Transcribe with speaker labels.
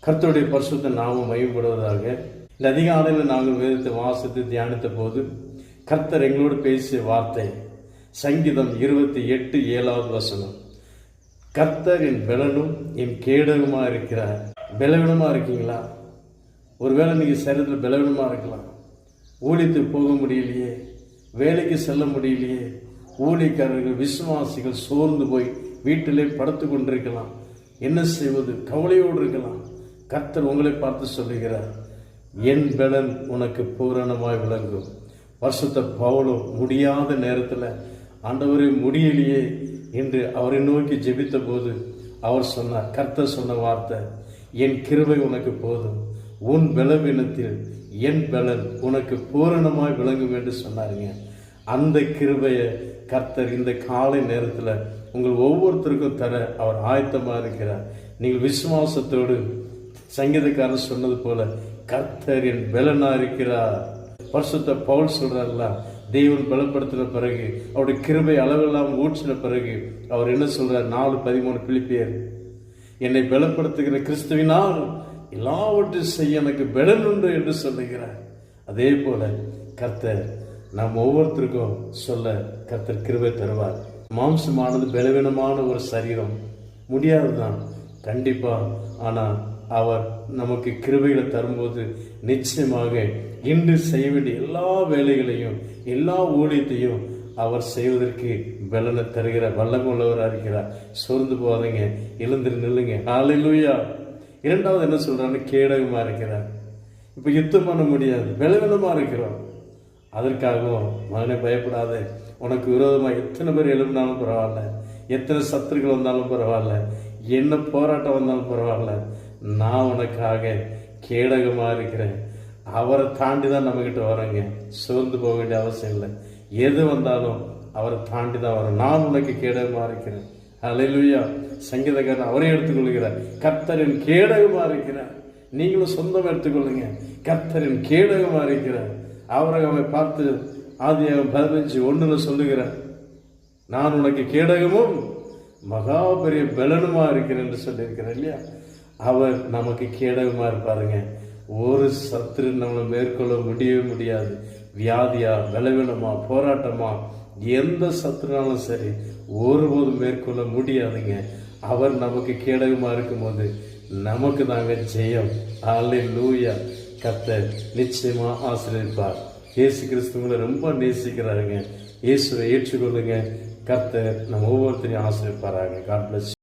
Speaker 1: கர்த்தருடைய பரிசுத்த நாமம் மகிமைப்படுவதாக. இந்த அதிகாலையில் நாங்கள் வேதத்தை வாசித்து தியானித்த போது கர்த்தர் எங்களோடு பேசிய வார்த்தை சங்கீதம் 28:7 கர்த்தர் என் பலனும் என் கேடகமா இருக்கிறார். பலவீனமா இருக்கீங்களா? ஒருவேளை நீங்க சரீரத்தில் பலவீனமா இருக்கலாம். ஊழியத்துக்கு போக முடியலையே, வேலைக்கு செல்ல முடியலையே, ஊழியக்காரர்கள் விசுவாசிகள் சோர்ந்து போய் வீட்டிலே படுத்து கொண்டிருக்கலாம். என்ன செய்வது? கவலையோடு இருக்கலாம். கர்த்தர் உங்களை பார்த்து சொல்லுகிறார், என் பலன் உனக்கு பூரணமாய் விளங்கும். பரிசுத்த பவுல் முடியாத நேரத்தில் ஆண்டவரே முடியலையே என்று அவரை நோக்கி ஜெபித்த போது அவர் சொன்னார், கர்த்தர் சொன்ன வார்த்தை, என் கிருபை உனக்கு போதும், உன் பலவீனத்தில் என் பலன் உனக்கு பூரணமாய் விளங்கும் என்று சொன்னாருங்க. அந்த கிருபையை கர்த்தர் இந்த காலை நேரத்தில் உங்கள் ஒவ்வொருத்தருக்கும் தர அவர் ஆயத்தமாக இருக்கிறார். நீங்கள் விசுவாசத்தோடு சங்கீதக்காரர் சொன்னது போல கர்த்தர் என் பலனா இருக்கிறார். பரிசுத்த பவுல் சொல்றாருல, தேவன் பலப்படுத்தின பிறகு அவருடைய கிருபை அளவெல்லாம் ஊற்றின பிறகு அவர் என்ன சொல்றார்? 4:13 பிலிப்பியர், என்னை பலப்படுத்துகிற கிறிஸ்துவினால் எல்லாவற்றையும் செய்ய எனக்கு பலன் உண்டு என்று சொல்லுகிறார். அதே போல கர்த்தர் நாம் ஒவ்வொருத்தருக்கும் சொல்ல கர்த்தர் கிருபை தருவார். மாம்சமானது பலவீனமான ஒரு சரீரம், முடியாதுதான் கண்டிப்பா. ஆனால் அவர் நமக்கு கிருபைகளை தரும்போது நிச்சயமாக இன்று செய்ய வேண்டிய எல்லா வேலைகளையும் எல்லா ஊழியத்தையும் அவர் செய்வதற்கு பலனை தருகிற வல்லமை உள்ளவராக இருக்கிறார். சோர்ந்து போகாதீங்க, எழுந்திரு நில்லுங்க. ஹல்லேலூயா. இரண்டாவது என்ன சொல்றான்னு, கேடகமா இருக்கிறார். இப்ப யுத்தம் பண்ண முடியாது, பலவீனமா இருக்கிறோம். அதற்காகவும் மகனே பயப்படாத, உனக்கு விரோதமாக எத்தனை பேர் எழுப்பினாலும் பரவாயில்ல, எத்தனை சத்துருக்கள் வந்தாலும் பரவாயில்ல, என்ன போராட்டம் வந்தாலும் பரவாயில்ல, நான் உனக்காக கேடகமா இருக்கிறேன். அவரை தாண்டி தான் நம்மகிட்ட வரோங்க. சோர்ந்து போக வேண்டிய அவசியம் இல்லை. எது வந்தாலும் அவரை தாண்டி தான் வரும். நான் உனக்கு கேடகமா இருக்கிறேன். ஹல்லேலூயா. சங்கீதக்காரன் அவரே எடுத்துக்கொள்கிறார், கர்த்தரின் கேடகமா இருக்கிறார். நீங்களும் சொந்தம் எடுத்துக்கொள்ளுங்க, கர்த்தரின் கேடகமா இருக்கிறார். ஆபிரகாமை பார்த்து ஆதியாகமம் 15:1 சொல்லுகிறார், நான் உனக்கு கேடகமும் மகா பெரிய பலனுமா இருக்கிறேன் என்று சொல்லியிருக்கிறார் இல்லையா? அவர் நமக்கு கேடகமா இருப்பாருங்க. ஒரு சத்துரு நம்மளை மேற்கொள்ள முடியவே முடியாது. வியாதியா, பலவீனமா, போராட்டமா, எந்த சத்துருனாலும் சரி ஒருபோதும் மேற்கொள்ள முடியாதுங்க. அவர் நமக்கு கேடகமா இருக்கும்போது நமக்கு தாங்க ஜெயம். ஹல்லேலூயா. கர்த்தர் நிச்சயமா ஆசீர்வதிப்பார். இயேசு கிறிஸ்துவங்களை ரொம்ப நேசிக்கிறாருங்க. இயேசுவை ஏற்றுக்கொள்ளுங்க. கர்த்தர் நம்ம ஒவ்வொருத்தரையும் ஆசீர்வதிப்பாராங்க. God plus.